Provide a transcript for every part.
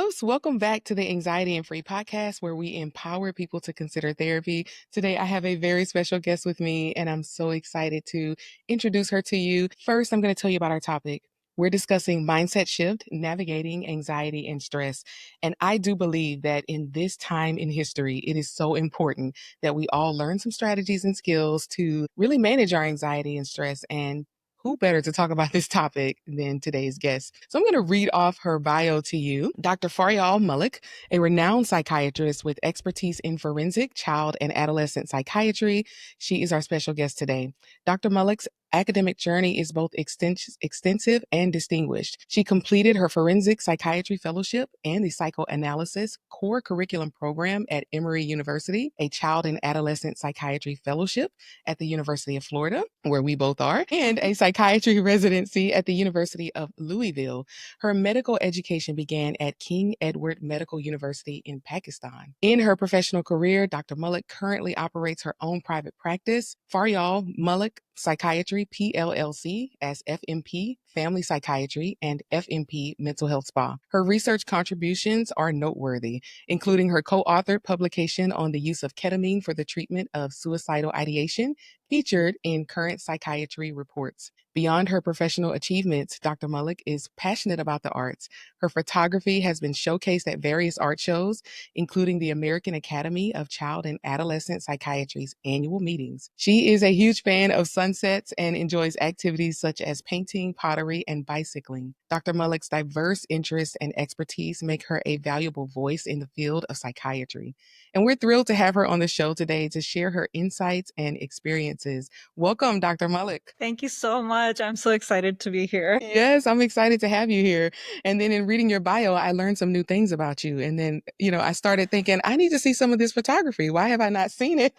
hosts. Welcome back to the Anxiety and Free podcast, where we empower people to consider therapy. Today, I have a very special guest with me, and I'm so excited to introduce her to you. First, I'm going to tell you about our topic. We're discussing mindset shift, navigating anxiety and stress. And I do believe that in this time in history, it is so important that we all learn some strategies and skills to really manage our anxiety and stress. And who better to talk about this topic than today's guest? So I'm going to read off her bio to you. Dr. Faryal Mallick, a renowned psychiatrist with expertise in forensic, child, and adolescent psychiatry. She is our special guest today. Dr. Mallick's academic journey is both extensive and distinguished. She completed her forensic psychiatry fellowship and the psychoanalysis core curriculum program at Emory University, a child and adolescent psychiatry fellowship at the University of Florida, where we both are, and a psychiatry residency at the University of Louisville. Her medical education began at King Edward Medical University in Pakistan. In her professional career, Dr. Mallick currently operates her own private practice, Faryal Mallick Psychiatry PLLC, as FMP Family Psychiatry and FMP Mental Health Spa. Her research contributions are noteworthy, including her co-authored publication on the use of ketamine for the treatment of suicidal ideation, featured in Current Psychiatry Reports. Beyond her professional achievements, Dr. Mallick is passionate about the arts. Her photography has been showcased at various art shows, including the American Academy of Child and Adolescent Psychiatry's annual meetings. She is a huge fan of sunsets and enjoys activities such as painting, pottery, and bicycling. Dr. Mallick's diverse interests and expertise make her a valuable voice in the field of psychiatry. And we're thrilled to have her on the show today to share her insights and experiences. Welcome, Dr. Mallick. Thank you so much. I'm so excited to be here. Yes, I'm excited to have you here. And then in reading your bio, I learned some new things about you. And then, I started thinking, I need to see some of this photography. Why have I not seen it?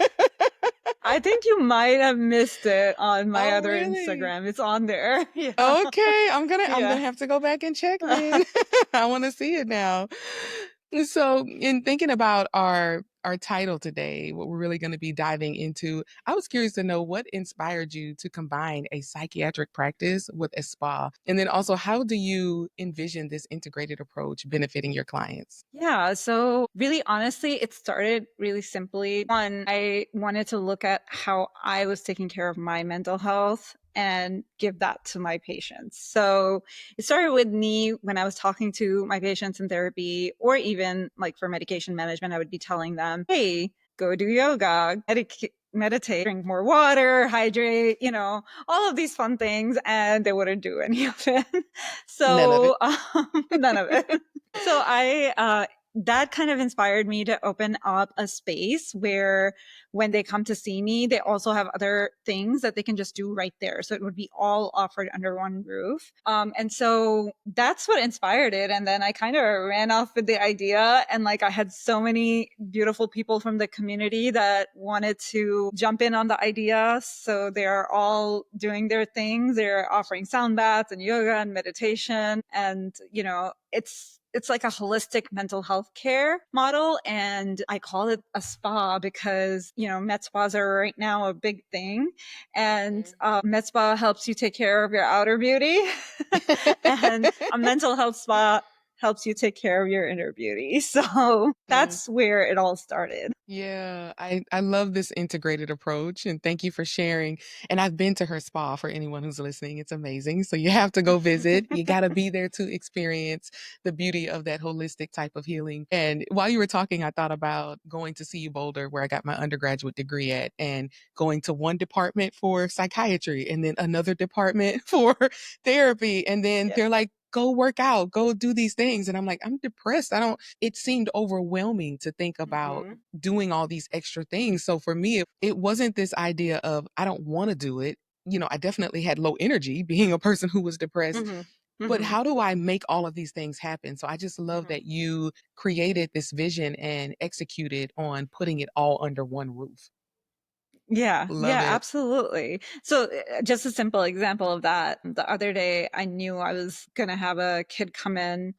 I think you might have missed it on my other really? Instagram. It's on there. Yeah. Okay, I'm gonna have to go back and check then. I want to see it now. So, in thinking about our title today, what we're really going to be diving into, I was curious to know what inspired you to combine a psychiatric practice with a spa, and then also how do you envision this integrated approach benefiting your clients? Yeah. So really, honestly, it started really simply. One, I wanted to look at how I was taking care of my mental health and give that to my patients. So it started with me when I was talking to my patients in therapy, or even like for medication management, I would be telling them, hey, go do yoga, meditate, drink more water, hydrate, all of these fun things. And they wouldn't do any of it. So none of it. So that kind of inspired me to open up a space where when they come to see me, they also have other things that they can just do right there. So it would be all offered under one roof. And so that's what inspired it. And then I kind of ran off with the idea, and I had so many beautiful people from the community that wanted to jump in on the idea. So they're all doing their things. They're offering sound baths and yoga and meditation. And, it's like a holistic mental health care model. And I call it a spa because, med spas are right now a big thing. And med spa helps you take care of your outer beauty. And a mental health spa helps you take care of your inner beauty. So that's where it all started. Yeah, I love this integrated approach, and thank you for sharing. And I've been to her spa. For anyone who's listening, it's amazing. So you have to go visit. You got to be there to experience the beauty of that holistic type of healing. And while you were talking, I thought about going to CU Boulder, where I got my undergraduate degree at, and going to one department for psychiatry and then another department for therapy. And then they're like, go work out, go do these things. And I'm like, I'm depressed. It seemed overwhelming to think about doing all these extra things. So for me, it wasn't this idea of, I don't want to do it. I definitely had low energy being a person who was depressed. But how do I make all of these things happen? So I just love that you created this vision and executed on putting it all under one roof. Yeah, Love it. absolutely. So just a simple example of that. The other day, I knew I was going to have a kid come in,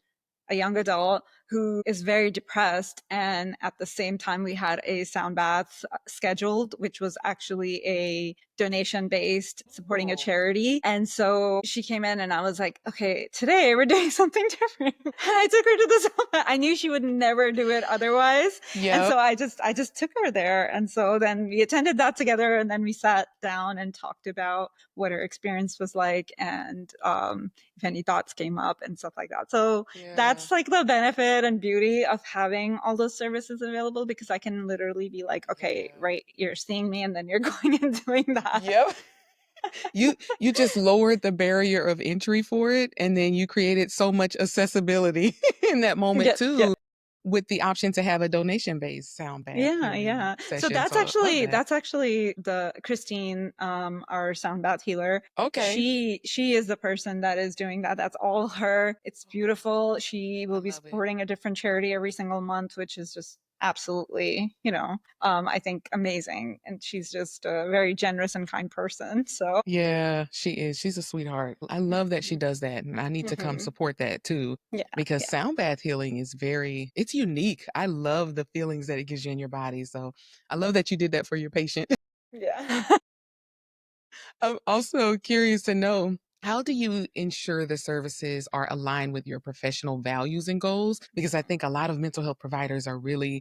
a young adult who is very depressed. And at the same time, we had a sound bath scheduled, which was actually a donation based, supporting a Oh, charity. And so she came in and I was like, okay, today we're doing something different. And I took her to the summit. I knew she would never do it otherwise. And yep. so I just took her there. And so then we attended that together, and then we sat down and talked about what her experience was like, and if any thoughts came up and stuff like that. So Yeah. that's like the benefit and beauty of having all those services available, because I can literally be like, okay, Yeah. right, you're seeing me and then you're going and doing that. Yep. You just lowered the barrier of entry for it, and then you created so much accessibility in that moment Yeah, yeah. too, with the option to have a donation-based sound bath Yeah, healing yeah. So session. So I love that. that's actually the Christine, our sound bath healer. Okay. She is the person that is doing that. That's all her. It's Oh, beautiful. She I will be love it. supporting a different charity every single month, which is just absolutely, I think amazing. And she's just a very generous and kind person. So Yeah, she is. She's a sweetheart. I love that she does that, and I need to come mhm. support that too, Yeah, because yeah, sound bath healing is it's unique. I love the feelings that it gives you in your body. So I love that you did that for your patient. yeah. I'm also curious to know, how do you ensure the services are aligned with your professional values and goals? Because I think a lot of mental health providers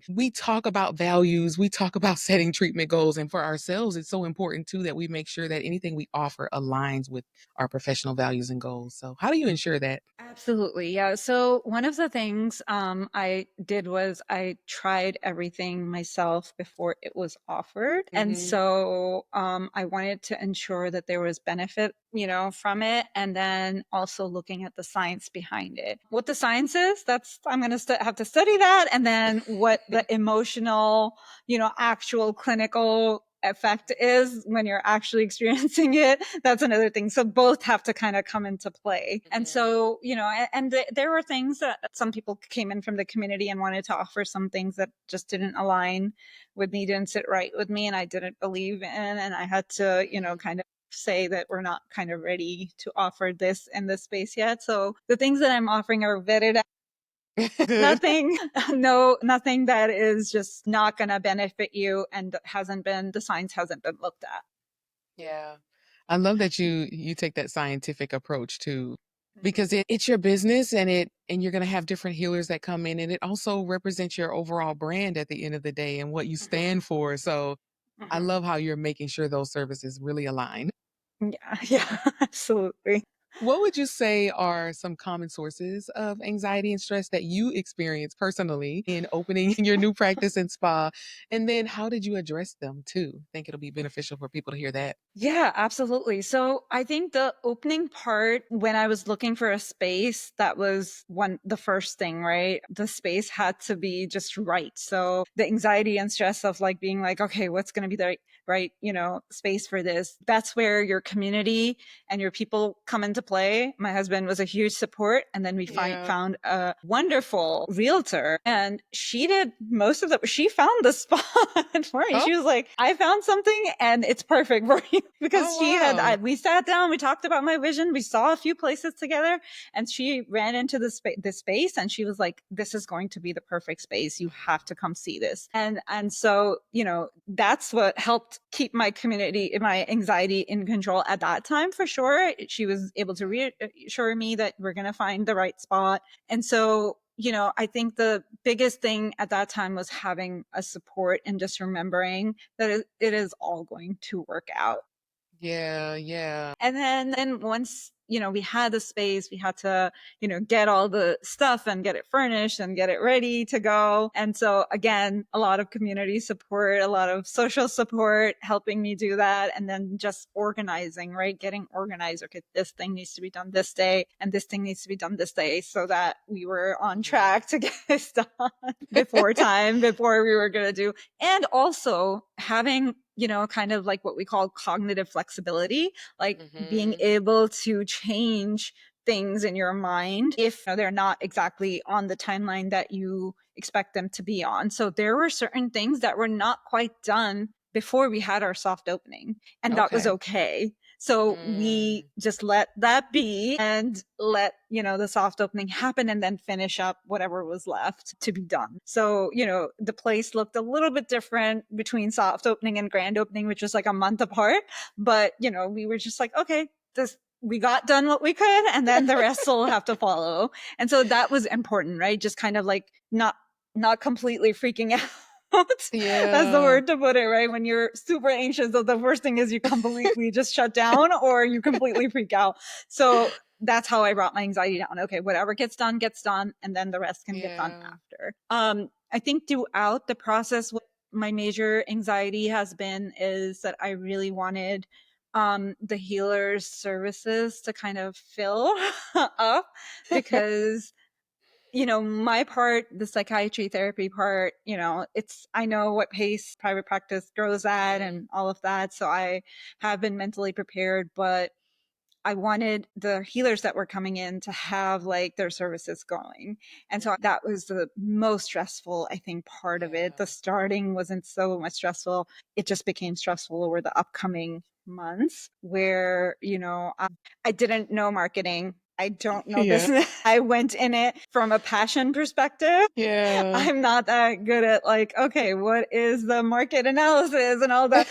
we talk about values, we talk about setting treatment goals. And for ourselves, it's so important too that we make sure that anything we offer aligns with our professional values and goals. So, how do you ensure that? Absolutely. Yeah. So one of the things I did was I tried everything myself before it was offered. And Hmm. so I wanted to ensure that there was benefit, from it. And then also looking at the science behind it. What the science is, I'm going to have to study that. And then what the emotional, actual clinical effect is when you're actually experiencing it, that's another thing. So both have to kind of come into play. And Hmm. so, there were things that some people came in from the community and wanted to offer some things that just didn't align with me, didn't sit right with me, and I didn't believe in. And I had to, kind of say that we're not kind of ready to offer this in this space yet. So the things that I'm offering are vetted. Good. Nothing, no, nothing that is just not going to benefit you and the science hasn't been looked at. Yeah. I love that you take that scientific approach too, because it's your business, and you're going to have different healers that come in, and it also represents your overall brand at the end of the day and what you Mhm, stand for. So I mhm. love how you're making sure those services really align. Yeah, yeah, absolutely. What would you say are some common sources of anxiety and stress that you experience personally in opening your new practice and spa? And then how did you address them too? I think it'll be beneficial for people to hear that. Yeah, absolutely. So I think the opening part, when I was looking for a space, that was the first thing, right? The space had to be just right. So the anxiety and stress of like being like, okay, what's going to be the right, space for this? That's where your community and your people come into play. My husband was a huge support. And then we Yeah. found a wonderful realtor, and she did most of she found the spot for me. Oh, She was like, I found something and it's perfect for you. Because oh wow. we sat down, we talked about my vision, we saw a few places together, and she ran into the space and she was like, this is going to be the perfect space. You have to come see this. And so, that's what helped keep my anxiety in control at that time for sure. She was able to reassure me that we're going to find the right spot. And so, I think the biggest thing at that time was having a support and just remembering that it is all going to work out. Yeah, yeah. And then once, we had the space, we had to, get all the stuff and get it furnished and get it ready to go. And so again, a lot of community support, a lot of social support helping me do that. And then just organizing, right? Getting organized. Okay, this thing needs to be done this day and this thing needs to be done this day, so that we were on Mhm. track to get this done before we were going to do. And also having, kind of like what we call cognitive flexibility, like being Mhm. able to change things in your mind if they're not exactly on the timeline that you expect them to be on. So there were certain things that were not quite done before we had our soft opening, and that was Okay. okay. So we Mm. just let that be and let, the soft opening happen and then finish up whatever was left to be done. So, the place looked a little bit different between soft opening and grand opening, which was like a month apart. But, we were just like, okay, we got done what we could, and then the rest will have to follow. And so that was important, right? Just kind of like not completely freaking out. That's the Yeah. word to put it, right? When you're super anxious, so the first thing is you completely just shut down or you completely freak out. So that's how I brought my anxiety down. Okay, whatever gets done, and then the rest can get done Yeah. after. I think throughout the process, what my major anxiety has been is that I really wanted the healers services to kind of fill up, because my part, the psychiatry therapy part, I know what pace private practice grows at Mhm. and all of that. So I have been mentally prepared, but I wanted the healers that were coming in to have like their services going. And so that was the most stressful, I think, part of it. Yeah. The starting wasn't so much stressful. It just became stressful over the upcoming months where, I didn't know marketing. I don't know Yeah. business. I went in it from a passion perspective. Yeah. I'm not that good at like, okay, what is the market analysis and all that?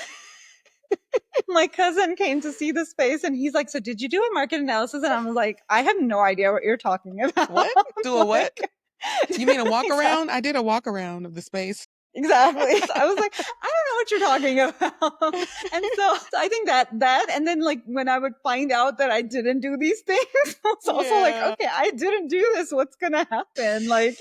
My cousin came to see the space and he's like, so did you do a market analysis? And I was like, I have no idea what you're talking about. What? Do a what? Like, You mean a walk exactly. around? I did a walk around of the space. Exactly. I was like, I don't know what you're talking about. And so I think that, and then like when I would find out that I didn't do these things, I was also like, Yeah. okay, I didn't do this. What's going to happen? Like,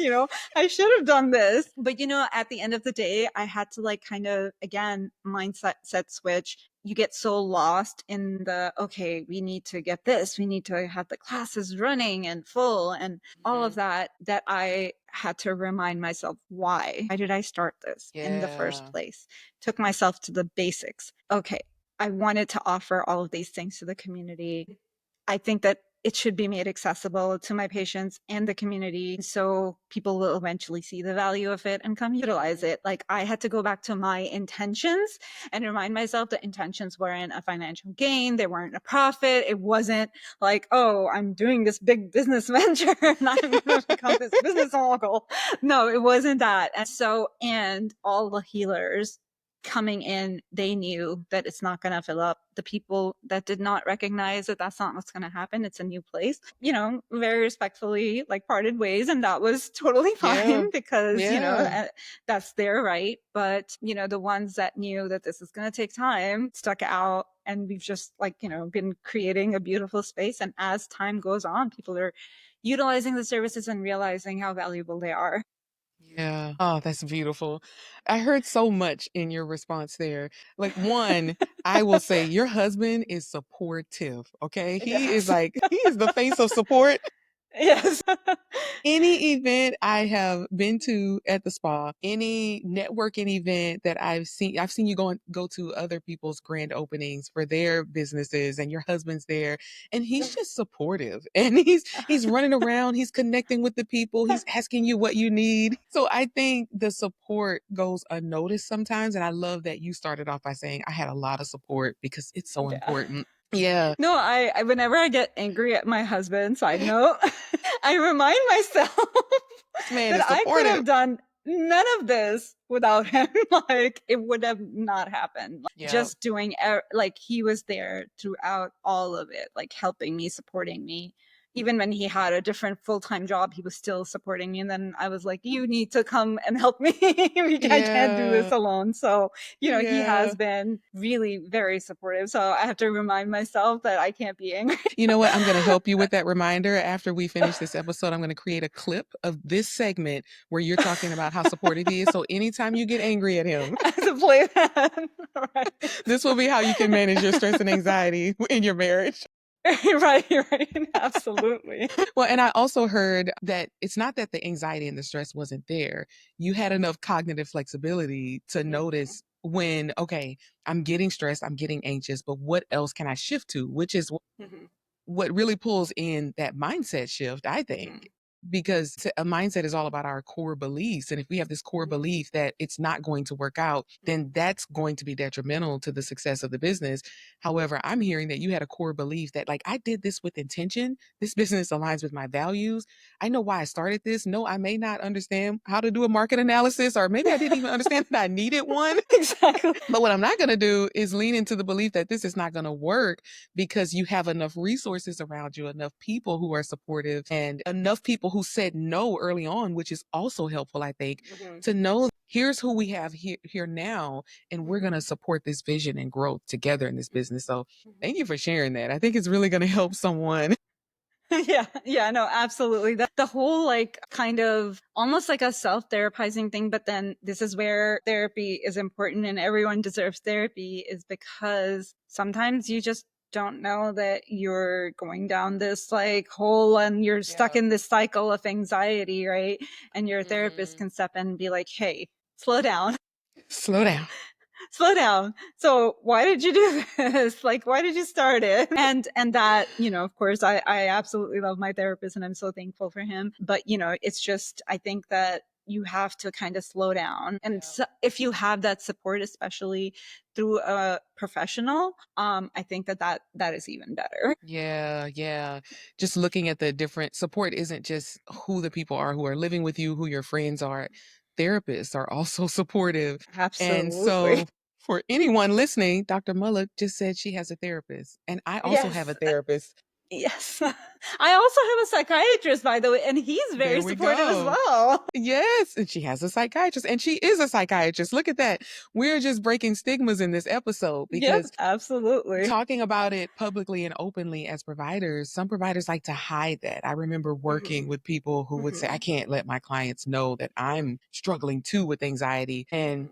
I should have done this. But, at the end of the day, I had to like kind of, again, mindset set switch. You get so lost in the, okay, we need to get this, we need to have the classes running and full and all of Mhm. that I had to remind myself, why did I start this in the first Yeah. place? Took myself to the basics. Okay, I wanted to offer all of these things to the community. I think that it should be made accessible to my patients and the community so people will eventually see the value of it and come utilize Mhm. it. Like I had to go back to my intentions and remind myself that intentions weren't a financial gain, they weren't a profit. It wasn't like, oh, I'm doing this big business venture and I'm going to become this business mogul. No, it wasn't that. And all the healers coming in, they knew that it's not going to fill up. The people that did not recognize that that's not what's going to happen, it's a new place, very respectfully like parted ways. And that was totally Yeah. fine because, Yeah. that's their right. But, the ones that knew that this is going to take time stuck out. And we've just like, been creating a beautiful space. And as time goes on, people are utilizing the services and realizing how valuable they are. Yeah. Oh, that's beautiful. I heard so much in your response there. Like, one, I will say your husband is supportive. Okay. He is Yes. like, he is the face of support. Yes. Any event I have been to at the spa, any networking event that I've seen you go to other people's grand openings for their businesses and your husband's there and he's just supportive and he's running around, he's connecting with the people, he's asking you what you need. So I think the support goes unnoticed sometimes and I love that you started off by saying I had a lot of support because it's so Yeah. important. Yeah. No, I whenever I get angry at my husband, side note, I remind myself This man that is I could supportive. have done none of this without him. Like it would have not happened. Like, Yeah. just doing like he was there throughout all of it, like helping me, supporting me. Even when he had a different full-time job, he was still supporting me. And then I was like, you need to come and help me. I can't do this Yeah. alone. So, he Yeah. has been really very supportive. So I have to remind myself that I can't be angry. You know what? I'm going to help you with that reminder. After we finish this episode, I'm going to create a clip of this segment where you're talking about how supportive he is. So anytime you get angry at him, I have to play that. Right. this will be how you can manage your stress and anxiety in your marriage. Right, right. Absolutely. Well, and I also heard that it's not that the anxiety and the stress wasn't there. You had enough cognitive flexibility to notice when, okay, I'm getting stressed, I'm getting anxious, but what else can I shift to? Which is Mhm. what really pulls in that mindset shift, I think. Mhm. because a mindset is all about our core beliefs. And if we have this core belief that it's not going to work out, then that's going to be detrimental to the success of the business. However, I'm hearing that you had a core belief that, like, I did this with intention. This business aligns with my values. I know why I started this. No, I may not understand how to do a market analysis, or maybe I didn't even understand that I needed one. Exactly. But what I'm not going to do is lean into the belief that this is not going to work, because you have enough resources around you, enough people who are supportive, and enough people who said no early on, which is also helpful, I think, to know here's who we have here now, and we're going to support this vision and growth together in this business. So thank you for sharing that. I think it's really going to help someone. Yeah, no, absolutely. The whole like kind of almost like a self-therapizing thing, but then this is where therapy is important and everyone deserves therapy, is because sometimes you just don't know that you're going down this like hole and you're stuck in this cycle of anxiety, right? And your therapist can step in and be like, hey, slow down. Slow down. Slow down. So why did you do this? Like, why did you start it? And that, of course, I absolutely love my therapist and I'm so thankful for him. But, it's just, I think that you have to kind of slow down. And so if you have that support, especially through a professional, I think that is even better. Yeah. Just looking at the different support isn't just who the people are who are living with you, who your friends are. Therapists are also supportive. And Absolutely. so for anyone listening, Dr. Mullock just said she has a therapist, and I also have a Yes. therapist. Yes. I also have a psychiatrist, by the way, and he's very There we supportive as go. well. Yes, and she has a psychiatrist, and she is a psychiatrist. Look at that. We're just breaking stigmas in this episode, Yep, because absolutely. talking about it publicly and openly as providers, some providers like to hide that. I remember working with people who would say, I can't let my clients know that I'm struggling too with anxiety. And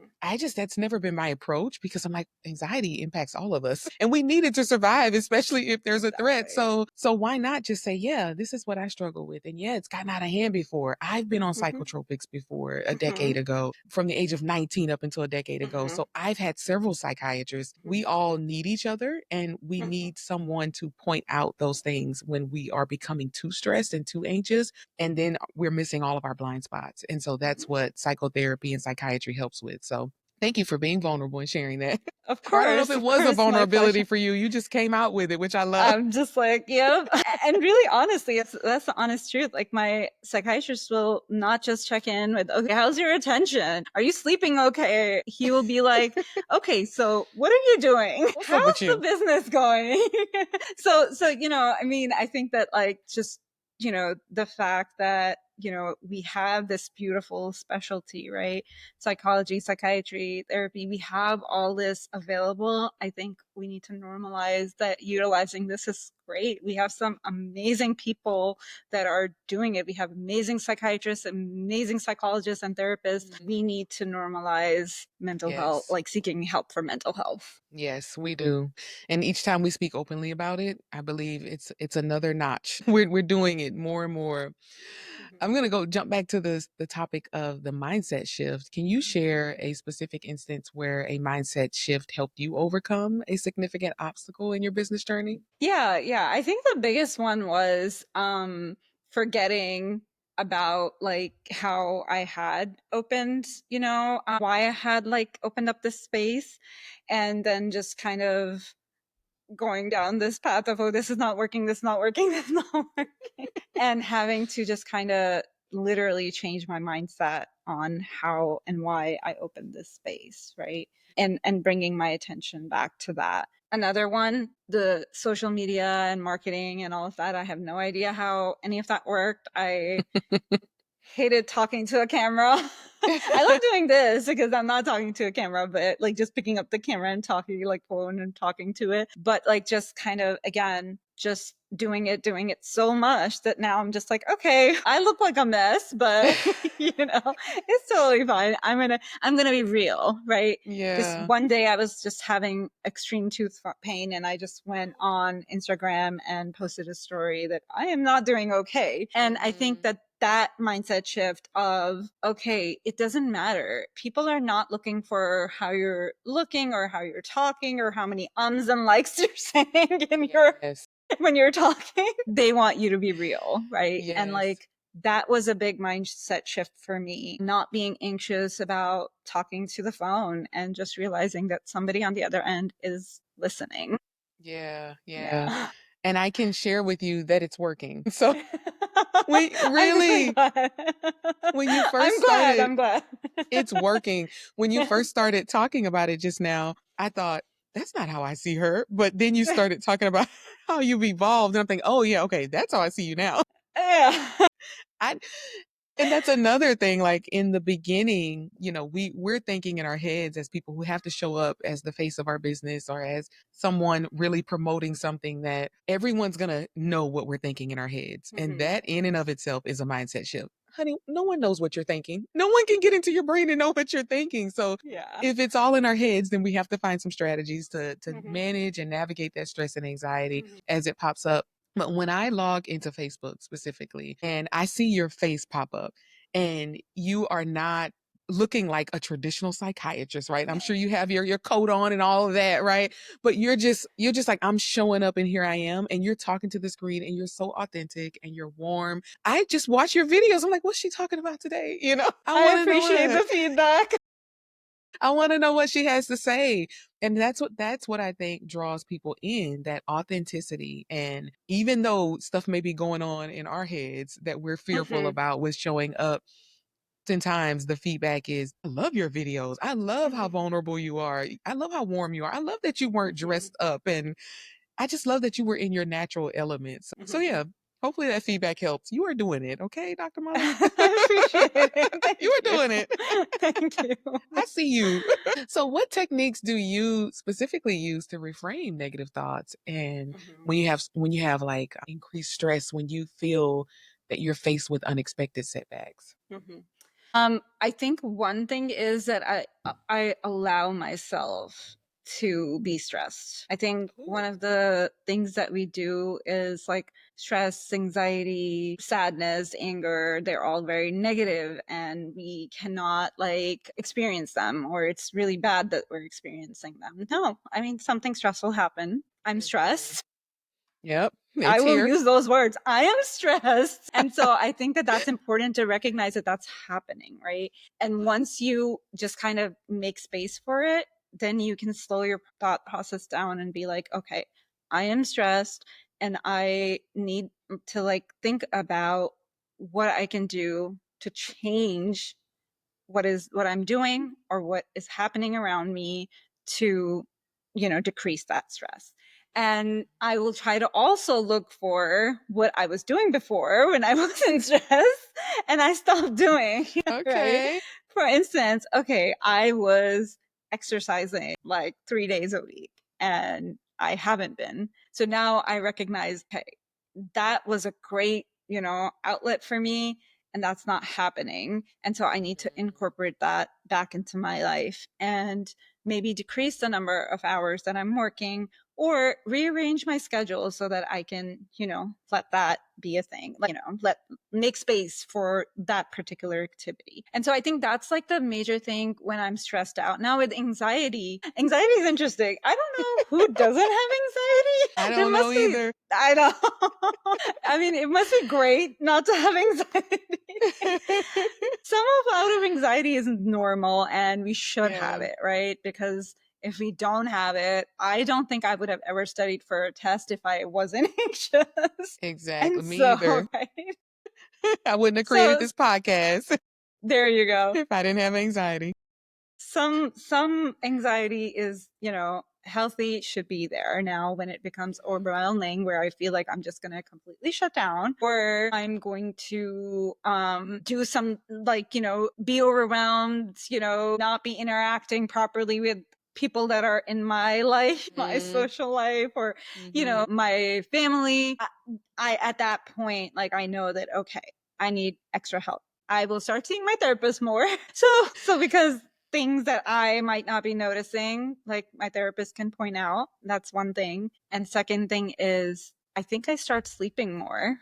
that's never been my approach, because I'm like, anxiety impacts all of us and we need it to survive, especially if there's a threat. Exactly. So why not just say, yeah, this is what I struggle with. And yeah, it's gotten out of hand before. I've been on psychotropics before a decade ago, from the age of 19 up until a decade ago. So I've had several psychiatrists. We all need each other, and we need someone to point out those things when we are becoming too stressed and too anxious. And then we're missing all of our blind spots. And so that's what psychotherapy and psychiatry helps with. So thank you for being vulnerable and sharing that. Of I don't know if course, it of was a course, my vulnerability pleasure. for you. You just came out with it, which I love. I'm just like, yep. And really, honestly, that's the honest truth. Like, my psychiatrist will not just check in with, okay, how's your attention? Are you sleeping okay? He will be like, okay, so what are you doing? What's up with How's the you? business going? So, I mean, I think that like just, the fact that, we have this beautiful specialty, right? Psychology, psychiatry, therapy, we have all this available. I think we need to normalize that utilizing this is great. We have some amazing people that are doing it. We have amazing psychiatrists, amazing psychologists and therapists. We need to normalize mental health, Yes. like seeking help for mental health. Yes, we do. And each time we speak openly about it, I believe it's another notch. We're doing it more and more. I'm going to go jump back to the topic of the mindset shift. Can you share a specific instance where a mindset shift helped you overcome a significant obstacle in your business journey? Yeah. I think the biggest one was forgetting about like how I had opened, why I had like opened up this space, and then just kind of going down this path of, oh, this is not working, this is not working, this is not working. And having to just kind of literally change my mindset on how and why I opened this space, right? And bringing my attention back to that. Another one, the social media and marketing and all of that. I have no idea how any of that worked. I hated talking to a camera. I love doing this because I'm not talking to a camera, but like just picking up the camera and talking, like phone and talking to it. But like just kind of, again, just doing it so much that now I'm just like, okay, I look like a mess, but it's totally fine. I'm gonna be real, right? This Yeah. one day I was just having extreme tooth pain, and I just went on Instagram and posted a story that I am not doing okay. And I think that mindset shift of, okay, it doesn't matter. People are not looking for how you're looking or how you're talking or how many ums and likes you're saying in your Yes. when you're talking. They want you to be real, right? And Yes. like that was a big mindset shift for me, not being anxious about talking to the phone and just realizing that somebody on the other end is listening. Yeah, yeah. Yeah. And I can share with you that it's working. So we I'm really really, glad. when you first I'm glad. started, I'm glad. it's working. When you Yeah. first started talking about it just now, I thought, that's not how I see her. But then you started talking about how you've evolved. And I'm thinking, oh, yeah, okay, that's how I see you now. Yeah. I And that's another thing, like in the beginning, we're thinking in our heads as people who have to show up as the face of our business or as someone really promoting something that everyone's gonna know what we're thinking in our heads. And Mhm. that in and of itself is a mindset shift. Honey, no one knows what you're thinking. No one can get into your brain and know what you're thinking. So Yeah. if it's all in our heads, then we have to find some strategies to Mhm. manage and navigate that stress and anxiety Mhm. as it pops up. But when I log into Facebook specifically and I see your face pop up and you are not looking like a traditional psychiatrist, right? I'm sure you have your coat on and all of that, right? But you're just like, I'm showing up and here I am, and you're talking to the screen and you're so authentic and you're warm. I just watch your videos. I'm like, what's she talking about today? I I want to know appreciate what the feedback. I want to know what she has to say. And that's what I think draws people in, that authenticity. And even though stuff may be going on in our heads that we're fearful Mhm. about with showing up, oftentimes the feedback is, I love your videos. I love how Mhm. vulnerable you are. I love how warm you are. I love that you weren't Mhm. dressed up. And I just love that you were in your natural elements. So Mhm. yeah, hopefully that feedback helps. You are doing it, okay, Dr. Mallick? I appreciate it. You Thank are you. doing it. Thank you. I see you. So what techniques do you specifically use to reframe negative thoughts and Mhm. when you have like increased stress, when you feel that you're faced with unexpected setbacks? Mhm. I think one thing is that I allow myself to be stressed. I think one Ooh. of the things that we do is like stress, anxiety, sadness, anger, they're all very negative and we cannot like experience them, or it's really bad that we're experiencing them. No, I mean something stressful happened. I'm Mhm. stressed. Yep, I it's will here. use those words. I am stressed. And so I think that that's important to recognize that that's happening, right? And once you just kind of make space for it, then you can slow your thought process down and be like, okay, I am stressed and I need to like think about what I can do to change what I'm doing or what is happening around me to, decrease that stress. And I will try to also look for what I was doing before when I wasn't stressed and I stopped doing, right? Okay. For instance, okay, I was exercising like 3 days a week and I haven't been. So now I recognize, hey, that was a great, outlet for me and that's not happening. And so I need to incorporate that back into my life and maybe decrease the number of hours that I'm working or rearrange my schedule so that I can, let that be a thing. Like, let make space for that particular activity. And so I think that's like the major thing when I'm stressed out. Now with anxiety is interesting. I don't know who doesn't have I anxiety. There don't know must be, either. I know. I mean, it must be great not to have anxiety. Some of out of anxiety isn't normal and we should have Yeah, it, right? Because if we don't have it, I don't think I would have ever studied for a test if I wasn't anxious. exactly. And Me so, either. right? I wouldn't have created So this podcast there you go. if I didn't have anxiety. Some anxiety is, healthy, should be there. Now when it becomes overwhelming where I feel like I'm just going to completely shut down or I'm going to do some like, be overwhelmed, not be interacting properly with people that are in my life, my Mm, social life, or hmm. my family. I at that point, like, I know that okay, I need extra help. I will start seeing my therapist more. So because things that I might not be noticing, like my therapist can point out. That's one thing. And second thing is I think I start sleeping more.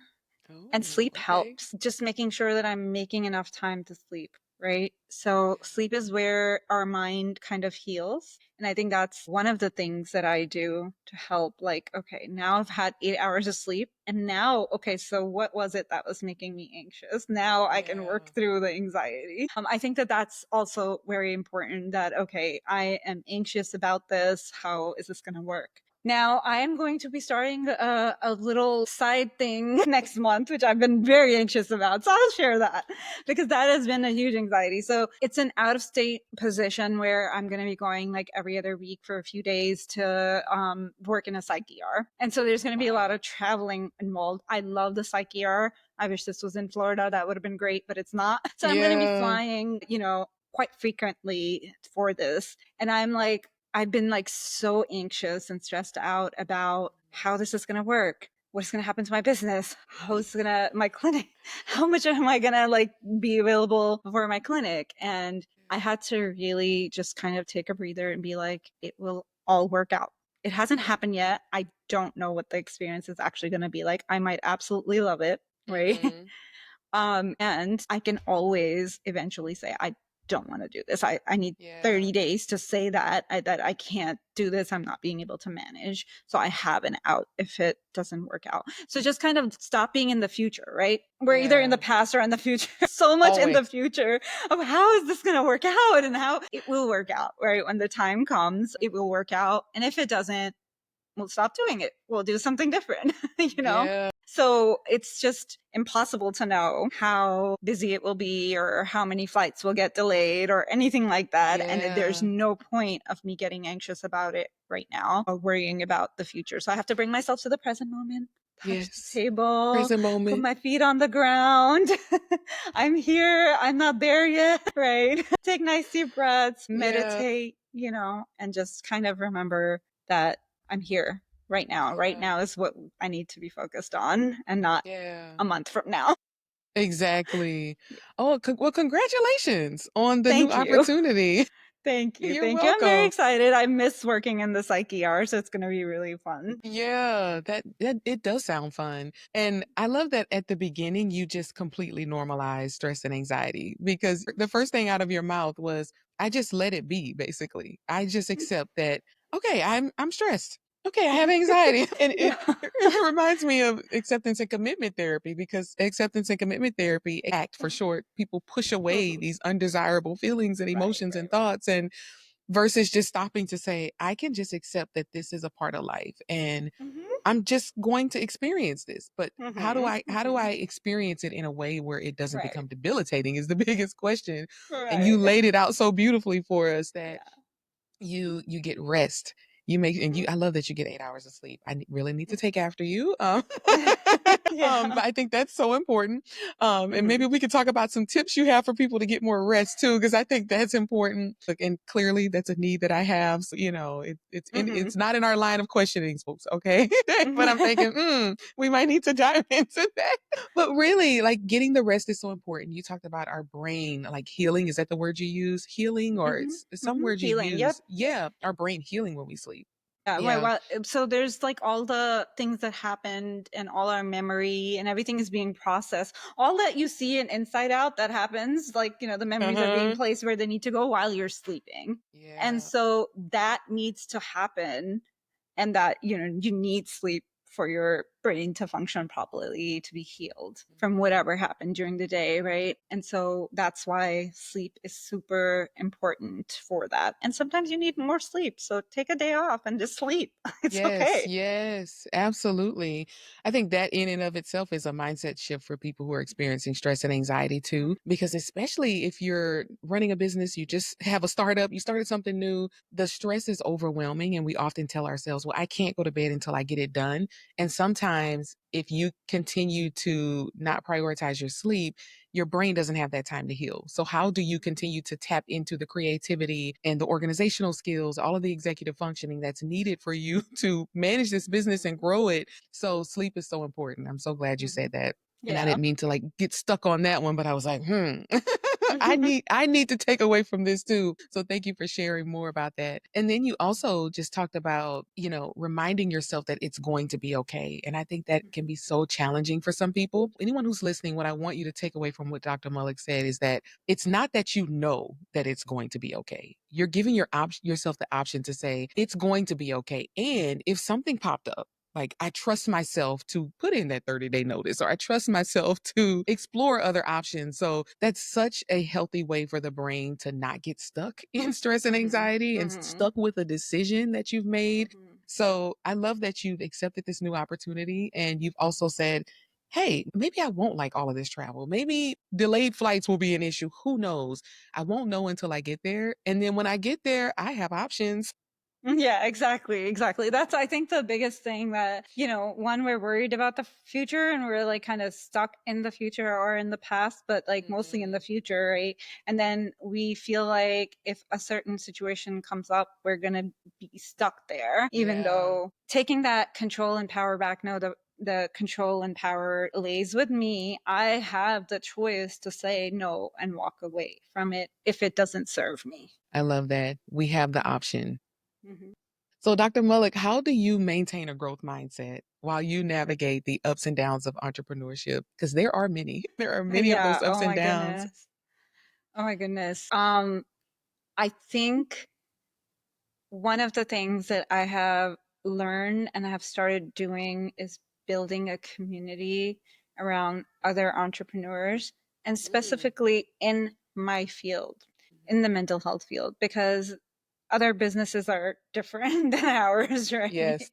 And Oh, sleep okay. helps. Just making sure that I'm making enough time to sleep, right? So sleep is where our mind kind of heals. And I think that's one of the things that I do to help, like, okay, now I've had 8 hours of sleep. And now, okay, so what was it that was making me anxious? Now I can Yeah. work through the anxiety. I think that that's also very important that, okay, I am anxious about this. How is this going to work? Now, I am going to be starting a little side thing next month, which I've been very anxious about. So I'll share that because that has been a huge anxiety. So it's an out of state position where I'm going to be going like every other week for a few days to work in a psych ER. And so there's going to be a lot Wow. of traveling involved. I love the psych ER. I wish this was in Florida. That would have been great, but it's not. So I'm going to be Yeah. flying, quite frequently for this. And I'm like, I've been like so anxious and stressed out about how this is going to work. What's going to happen to my business? How's going to my clinic? How much am I going to like be available for my clinic? And I had to really just kind of take a breather and be like, it will all work out. It hasn't happened yet. I don't know what the experience is actually going to be like. I might absolutely love it, right? Mm-hmm. And I can always eventually say, I don't want to do this. I need Yeah. 30 days to say that I can't do this. I'm not being able to manage. So I have an out if it doesn't work out. So just kind of stop being in the future, right? We're either in the Yeah. past or in the future, so much in Always. the future of how is this going to work out and how it will work out, right? When the time comes, it will work out. And if it doesn't, we'll stop doing it. We'll do something different, you know? Yeah. So it's just impossible to know how busy it will be or how many flights will get delayed or anything like that. And there's Yeah. no point of me getting anxious about it right now or worrying about the future. So I have to bring myself to the present moment, touch the Yes. table, Present put moment. my feet on the ground. I'm here. I'm not there yet, right? Take nice deep breaths, Yeah. meditate, and just kind of remember that I'm here right now. Right Yeah. now is what I need to be focused on and not Yeah. a month from now. Exactly. Oh, well, congratulations on the new Thank you. opportunity. Thank you. You're Thank you. I'm very welcome. excited. I miss working in the psych ER, so it's going to be really fun. Yeah, that it does sound fun. And I love that at the beginning you just completely normalized stress and anxiety because the first thing out of your mouth was, I just let it be, basically. I just accept that, okay, I'm stressed. Okay, I have anxiety. And it, Yeah. it reminds me of acceptance and commitment therapy because acceptance and commitment therapy, ACT for short, people push away Mhm. these undesirable feelings and Right, emotions right, and thoughts, and versus just stopping to say, I can just accept that this is a part of life and right. Hmm. I'm just going to experience this. But Hmm. how do I experience it in a way where it doesn't Right, become debilitating is the biggest question. And you right. laid it out so beautifully for us that Yeah. you get rest. You make and Hmm. you I love that you get 8 hours of sleep. Really need to take after you. Yeah. But I think that's so important. And Hmm. maybe we could talk about some tips you have for people to get more rest too, because I think that's important. Look, and clearly that's a need that I have. So, Hmm. it's not in our line of questioning, folks. Okay, but I'm Hmm. thinking, we might need to dive into that. But really, like getting the rest is so important. You talked about our brain, like healing. Is that the word you use? Healing, or Hmm. it's some Hmm. word you Healing. Yep. use? Yeah, our brain healing when we sleep. Yeah, Yeah. so there's like all the things that happened and all our memory and everything is being processed. All that you see in Inside Out that happens, like, the Uh memories are being huh. placed where they need to go while you're sleeping. And Yeah. so that needs to happen, and that you need sleep for your brain to function properly, to be healed from whatever happened during the day, right? And so that's why sleep is super important for that. And sometimes you need more sleep, so take a day off and just sleep. It's Yes, okay. yes, absolutely. I think that in and of itself is a mindset shift for people who are experiencing stress and anxiety too, because especially if you're running a business, you just have a startup, you started something new, the stress is overwhelming. And we often tell ourselves, well, I can't go to bed until I get it done. And sometimes if you continue to not prioritize your sleep, your brain doesn't have that time to heal. So how do you continue to tap into the creativity and the organizational skills, all of the executive functioning that's needed for you to manage this business and grow it? So sleep is so important. I'm so glad you Hmm. said that. And I Yeah. didn't mean to like get stuck on that one, but I was like, I need to take away from this too. So thank you for sharing more about that. And then you also just talked about, reminding yourself that it's going to be okay. And I think that can be so challenging for some people. Anyone who's listening, what I want you to take away from what Dr. Mullick said is that it's not that you know that it's going to be okay. You're giving yourself the option to say it's going to be okay. And if something popped up, like I trust myself to put in that 30-day notice, or I trust myself to explore other options. So that's such a healthy way for the brain to not get stuck in stress and anxiety and stuck with a decision that you've made. So I love that you've accepted this new opportunity, and you've also said, hey, maybe I won't like all of this travel. Maybe delayed flights will be an issue. Who knows? I won't know until I get there. And then when I get there, I have options. Yeah, exactly. Exactly. That's, I think, the biggest thing that, one, we're worried about the future and we're like kind of stuck in the future or in the past, but like mostly in the future, right? And then we feel like if a certain situation comes up, we're going to be stuck there, even though taking that control and power back, no, the control and power lays with me. I have the choice to say no and walk away from it if it doesn't serve me. I love that. We have the option. Mm-hmm. So, Dr. Mullick, how do you maintain a growth mindset while you navigate the ups and downs of entrepreneurship? Because there are many. There are many of Yeah. those ups Oh and my downs. goodness. Oh my goodness. I think one of the things that I have learned and have started doing is building a community around other entrepreneurs, and Mm. specifically in my field, in the mental health field, because other businesses are different than ours, right? Yes.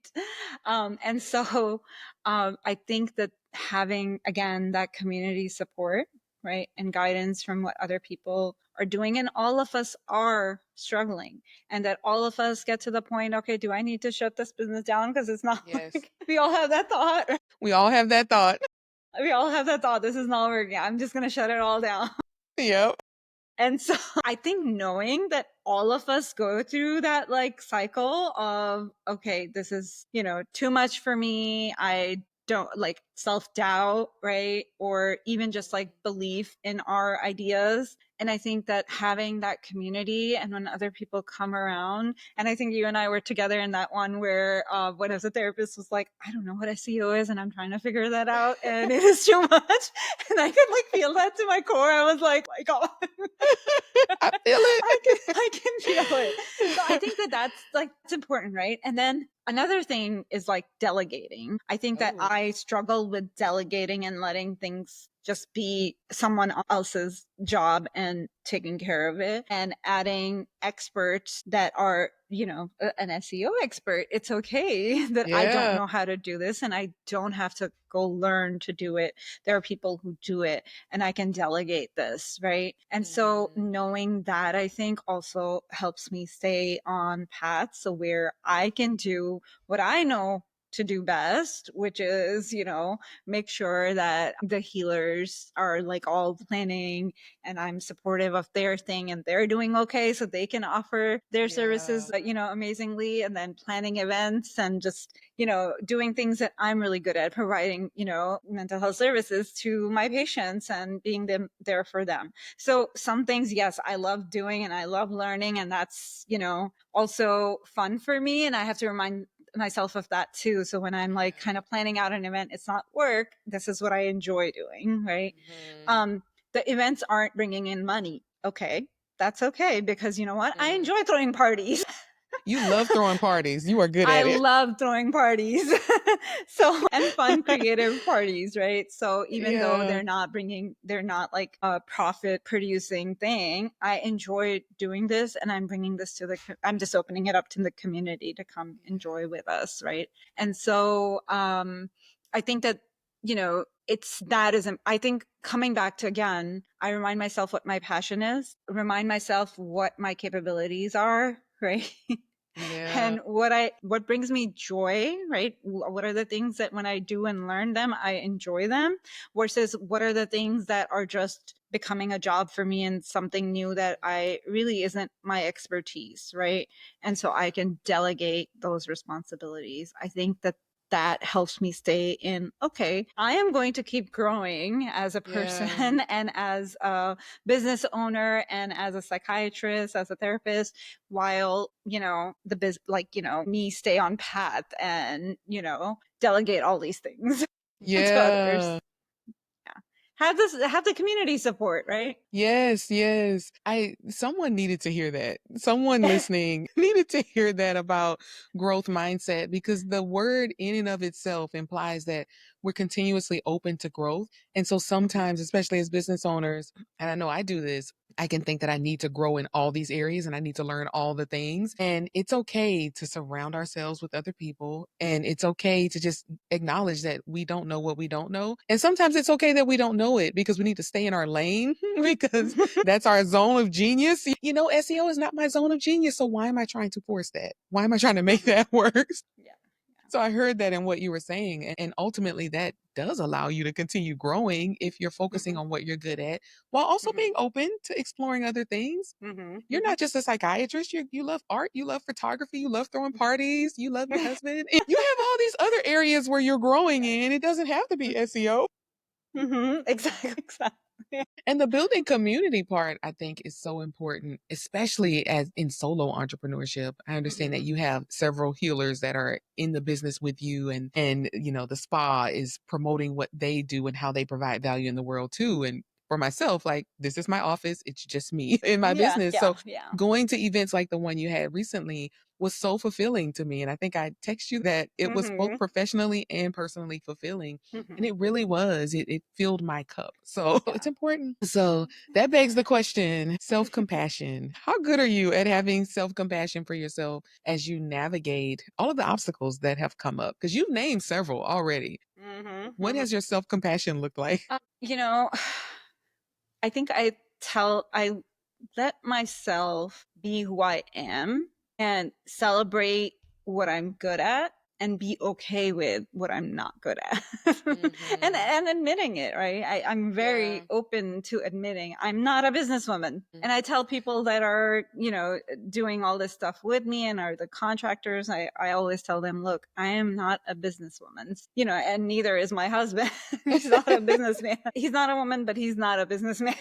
And so I think that having, again, that community support, right, and guidance from what other people are doing, and all of us are struggling, and that all of us get to the point, okay, do I need to shut this business down? Because it's not Yes. like we all have that thought. We all have that thought. We all have that thought. This is not working. I'm just going to shut it all down. Yep. And so I think knowing that all of us go through that like cycle of, okay, this is, too much for me. I don't like self doubt, right? Or even just like belief in our ideas. And I think that having that community and when other people come around, and I think you and I were together in that one where one of the therapists was like, I don't know what SEO is and I'm trying to figure that out. And it is too much. And I could like feel that to my core. I was like, oh my God. I feel I can feel it. So I it. think that that's like, it's important, right? And then another thing is like delegating. I think that Oh, I struggle with delegating and letting things just be someone else's job and taking care of it, and adding experts that are, an SEO expert. It's okay that I don't yeah. know how to do this and I don't have to go learn to do it. There are people who do it and I can delegate this, right? And so knowing that, I think, also helps me stay on path. So where I can do what I know to do best, which is, make sure that the healers are like all planning and I'm supportive of their thing and they're doing okay so they can offer their Yeah. services, amazingly, and then planning events and just, doing things that I'm really good at, providing, mental health services to my patients and being there for them. So some things, yes, I love doing and I love learning, and that's, also fun for me. And I have to remind myself of that too. So when I'm like kind of planning out an event, it's not work. This is what I enjoy doing, right? Mhm. Um, the events aren't bringing in money. Okay, that's okay, because you know what? I Mhm. enjoy throwing parties. You love throwing parties. You are good I at it. love throwing parties. So, and fun, creative parties, right? So, even though Yeah. they're not like a profit producing thing, I enjoy doing this and I'm bringing this to I'm just opening it up to the community to come enjoy with us, right? And so, I think that, I think coming back to, again, I remind myself what my passion is, remind myself what my capabilities are, right? Yeah. And what brings me joy, right? What are the things that when I do and learn them I enjoy them, versus what are the things that are just becoming a job for me and something new that I really isn't my expertise, right? And so I can delegate those responsibilities. I think that that helps me stay in, okay, I am going to keep growing as a person Yeah. and as a business owner and as a psychiatrist, as a therapist, while, me stay on path and, delegate all these things to others. Yeah. Yeah. Have the community support, right? Yes, yes. Someone needed to hear that. Someone listening needed to hear that about growth mindset, because the word in and of itself implies that we're continuously open to growth. And so Mhm. sometimes, especially as business owners, and I know I do this, I can think that I need to grow in all these areas and I need to learn all the things. And it's okay to surround ourselves with other people. And it's okay to just acknowledge that we don't know what we don't know. And sometimes it's okay that we don't know it, because we need to stay in our lane because that's our zone of genius. SEO is not my zone of genius. So why am I trying to force that? Why am I trying to make Mhm. that work? Yeah. So I heard that in what you were saying. And ultimately, that does allow you to continue growing if you're focusing Mhm. on what you're good at, while also Mhm. being open to exploring other things. Mhm. You're not just a psychiatrist. You love art. You love photography. You love throwing parties. You love your Mhm. husband. You have all these other areas where you're growing Yeah. in. It doesn't have to be SEO. Mhm. Exactly, exactly. And the building community part, I think, is so important, especially as in solo entrepreneurship. I understand that Mhm. you have several healers that are in the business with you, and the spa is promoting what they do and how they provide value in the world too. And for myself, like, this is my office, it's just me in my Yeah, business. yeah, So yeah. going to events like the one you had recently was so fulfilling to me. And I think I text you that it was both Mhm. professionally and personally fulfilling. And Mhm. it really was. It filled my cup. So it's Yeah. important. So that begs the question, self compassion. How good are you at having self compassion for yourself as you navigate all of the obstacles that have come up? Because you've named several already. Mhm. What Mhm. has your self compassion looked like? You know, I think I let myself be who I am and celebrate what I'm good at and be okay with what I'm not good at. and Mm-hmm. and admitting it, right? I'm very Yeah. open to admitting I'm not a businesswoman. And I tell people that are, doing all this stuff with me and are the contractors, I always tell them, look, I am not a businesswoman, and neither is my husband. He's not a businessman. He's not a woman, but he's not a businessman.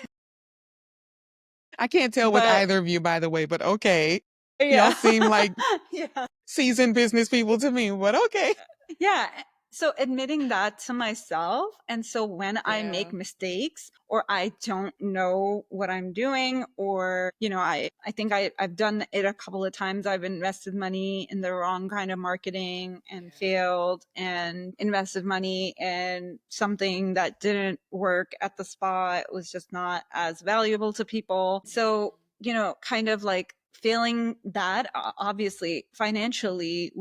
I can't tell with But either of you, by the way, but okay. Y'all yeah. seem like Yeah. seasoned business people to me, but okay. Yeah. So admitting that to myself. And so when I Yeah. make mistakes or I don't know what I'm doing, or, I think I've done it a couple of times. I've invested money in the wrong kind of marketing and Yeah. failed, and invested money in something that didn't work at the spa. It was just not as valuable to people. So, kind of like feeling that, obviously financially,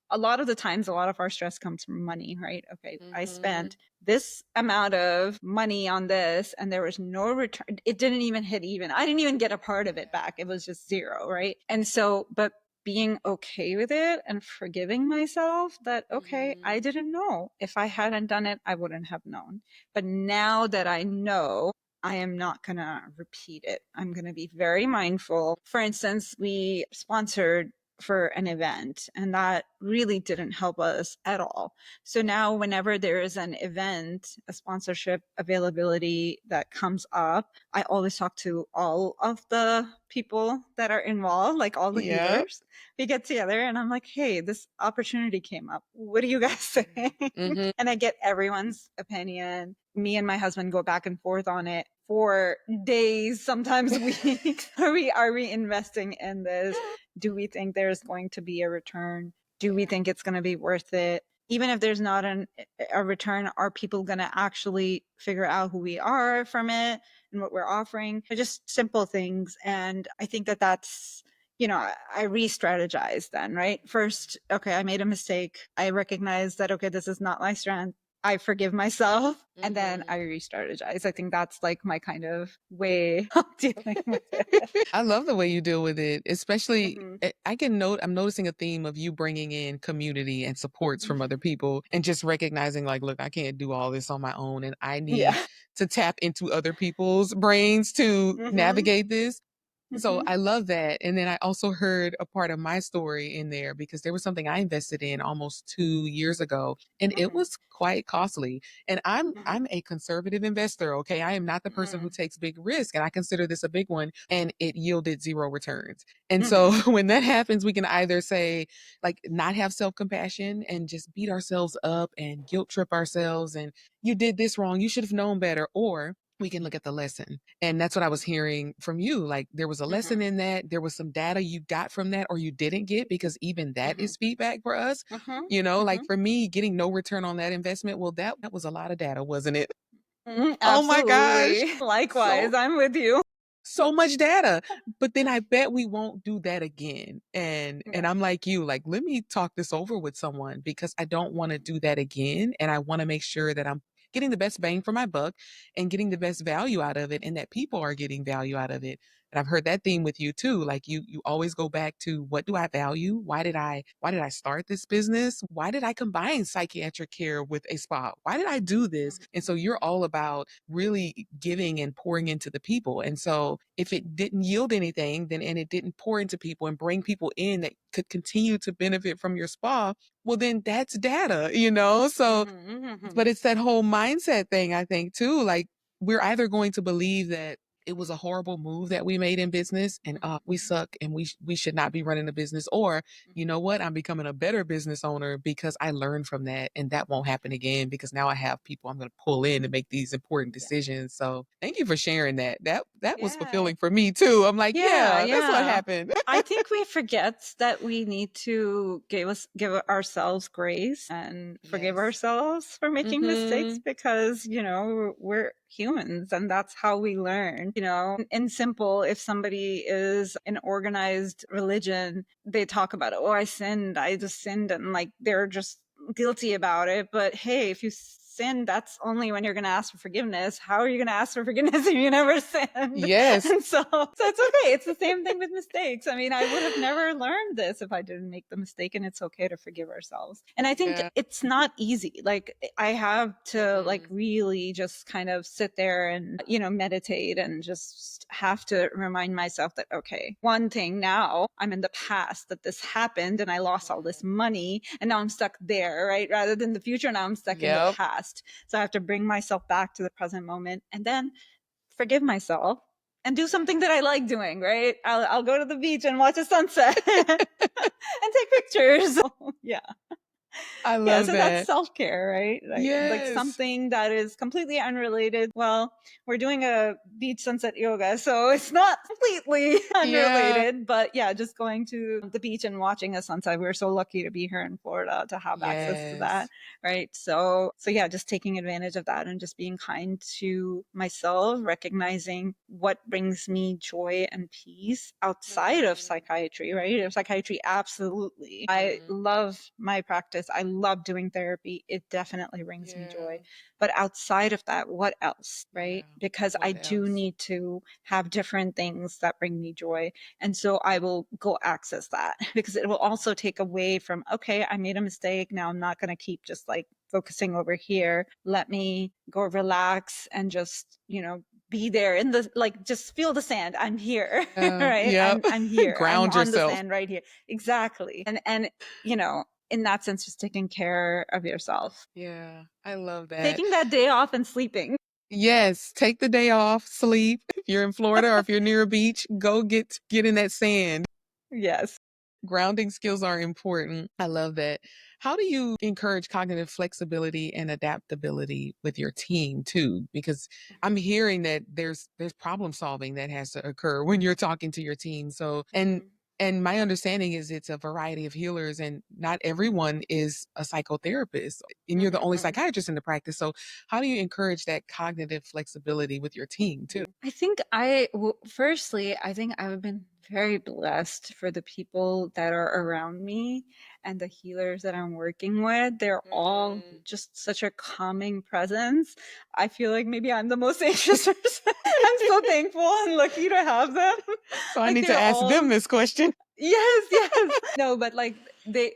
a lot of the times, a lot of our stress comes from money, right? Okay, I Mm-hmm. spent this amount of money on this and there was no return. It didn't even hit even. I didn't even get a part of it back. It was just zero, right? And so, but being okay with it and forgiving myself that, okay, I Mm-hmm. didn't know. If I hadn't done it, I wouldn't have known. But now that I know, I am not going to repeat it. I'm going to be very mindful. For instance, we sponsored for an event, and that really didn't help us at all. So Yeah. now, whenever there is an event, a sponsorship availability that comes up, I always talk to all of the people that are involved, like all the Yeah. healers. We get together and I'm like, hey, this opportunity came up. What do you guys think? Mm-hmm. And I get everyone's opinion. Me and my husband go back and forth on it for days, sometimes weeks. Are we investing in this? Do we think there's going to be a return? Do we think it's going to be worth it? Even if there's not a return, are people going to actually figure out who we are from it and what we're offering? They're just simple things. And I think that that's, I re-strategize then, right? First, okay, I made a mistake. I recognize that, okay, this is not my strength. I forgive myself, and then Mm-hmm. I re-strategize. I think that's like my kind of way of dealing with it. I love the way you deal with it, especially Mhm. I can note I'm noticing a theme of you bringing in community and supports from other people and just recognizing like, look, I can't do all this on my own and I need Yeah. to tap into other people's brains to Mhm. navigate this. So Mhm. I love that. And then I also heard a part of my story in there because there was something I invested in almost 2 years ago, and it Mhm. was quite costly. And I'm Mhm. I'm a conservative investor, okay? I am not the person who Mhm. takes big risk, and I consider this a big one, and it yielded zero returns. And so Mhm. when that happens, we can either say like not have self-compassion and just beat ourselves up and guilt trip ourselves and you did this wrong, you should have known better, or we can look at the lesson. And that's what I was hearing from you. Like there was a lesson Mhm. in that. There was some data you got from that or you didn't get because even that Mhm. is feedback for us. Mhm. Like Mhm. for me, getting no return on that investment, well, that was a lot of data, wasn't it? Mhm. Oh my gosh. Absolutely. Likewise, So I'm with you. so much data. But then I bet we won't do that again. And Yeah. I'm like you, like let me talk this over with someone because I don't want to do that again and I want to make sure that I'm getting the best bang for my buck and getting the best value out of it and that people are getting value out of it. And I've heard that theme with you too. Like you always go back to what do I value? Why did I start this business? Why did I combine psychiatric care with a spa? Why did I do this? And so you're all about really giving and pouring into the people. And so if it didn't yield anything, then and it didn't pour into people and bring people in that could continue to benefit from your spa, well then that's data. So Mhm. but Mhm. it's that whole mindset thing, I think, too. Like, we're either going to believe that it was a horrible move that we made in business and Mhm. we suck and we should not be running a business, or you Mhm. know what, I'm becoming a better business owner because I learned from that and that won't happen again because now I have people I'm going to pull in to make these important Yeah. decisions. So thank you for sharing that. That was Yeah. fulfilling for me too. I'm like, Yeah, yeah, that's what yeah. happened. I think we forget that we need to give ourselves grace and forgive Yes. ourselves for making mistakes Mm-hmm. because, we're humans and that's how we learn. In simple, if somebody is an organized religion, they talk about it. Oh, I just sinned, and like they're just guilty about it. But hey, if you sin, that's only when you're going to ask for forgiveness. How are you going to ask for forgiveness if you never sinned? Yes. And so it's okay. It's the same thing with mistakes. I mean, I would have never learned this if I didn't make the mistake, and it's okay to forgive ourselves. And I think Yeah. it's not easy. Like I have to like Mm-mm. really just kind of sit there and, meditate and just have to remind myself that, okay, one thing, now I'm in the past that this happened and I lost all this Wow. money and now I'm stuck there, right? Rather than the future, now I'm stuck in the Yep. past. So I have to bring myself back to the present moment and then forgive myself and do something that I like doing, right? I'll go to the beach and watch a sunset and take pictures. Yeah. I Yeah, love so that's that. self-care, right? Like Yes. something that is completely unrelated. Well, we're doing a beach sunset yoga, so it's not completely Yeah. unrelated, but yeah, just going to the beach and watching a sunset. We're so lucky to be here in Florida to have access to that, Yes. right? So yeah, just taking advantage of that and just being kind to myself, recognizing what brings me joy and peace outside of Mhm. psychiatry, right? Psychiatry, absolutely. I Mhm. love my practice. I love doing therapy. It definitely brings me joy. Yeah. But outside of that, what else, right? Yeah. Because I What do else? need to have different things that bring me joy. And so I will go access that because it will also take away from, okay, I made a mistake. Now I'm not going to keep just like focusing over here. Let me go relax and just, be there in the, like, just feel the sand. I'm here. Yeah. Right? Yep. I'm here. I'm Ground on the yourself. sand right here. Exactly. And in that sense, just taking care of yourself, Yeah. I love that. taking that day off and sleeping. Yes. Take the day off, sleep. If you're in Florida or if you're near a beach, go get in that sand. Yes. Grounding skills are important. I love that. How do you encourage cognitive flexibility and adaptability with your team too? Because I'm hearing that there's problem solving that has to occur when you're talking to your team. So Mhm. and my understanding is it's a variety of healers and not everyone is a psychotherapist and you're the only Mhm. psychiatrist in the practice. So how do you encourage that cognitive flexibility with your team too? I think firstly, I think I've been very blessed for the people that are around me and the healers that I'm working with. They're all Mm. just such a calming presence. I feel like maybe I'm the most anxious person. I'm so thankful and lucky to have them. So I Like need to they're ask them all this question. yes, yes. No, but like